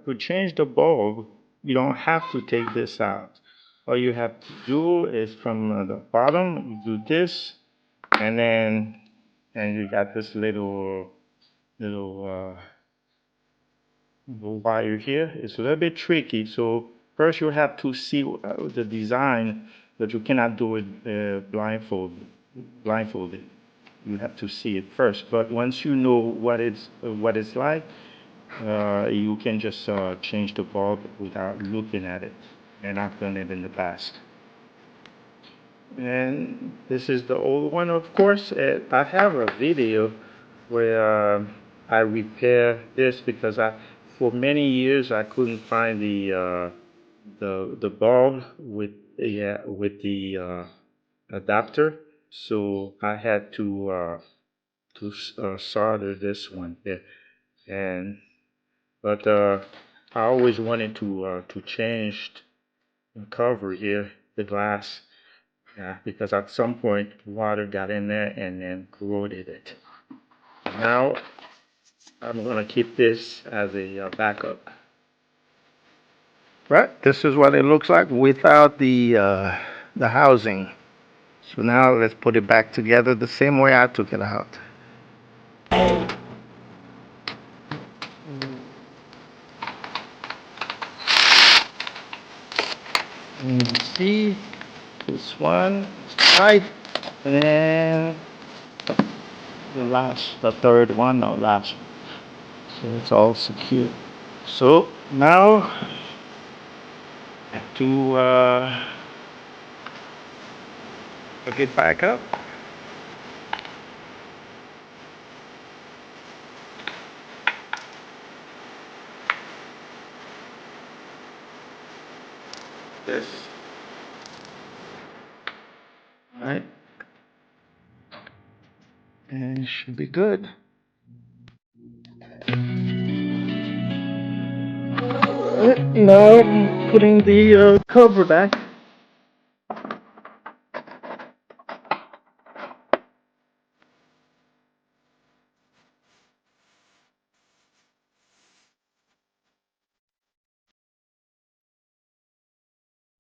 to change the bulb, you don't have to take this out. All you have to do is from the bottom, you do this, and then you got this little wire here. It's a little bit tricky. So first you have to see the design, but you cannot do it blindfolded. You have to see it first. But once you know what it's like, you can just change the bulb without looking at it. And I've done it in the past. And this is the old one, of course. I have a video where I repair this because for many years, I couldn't find the bulb with the adapter, so I had to solder this one here. And but I always wanted to change the cover here, the glass, because at some point water got in there and then corroded it. Now I'm gonna keep this as a backup. Right, this is what it looks like without the housing. So now let's put it back together the same way I took it out. And you see, this one is tight, and then the third one, or last one. So it's all secure. So now to hook it back up. This. Right. And it should be good. Now I'm putting the cover back.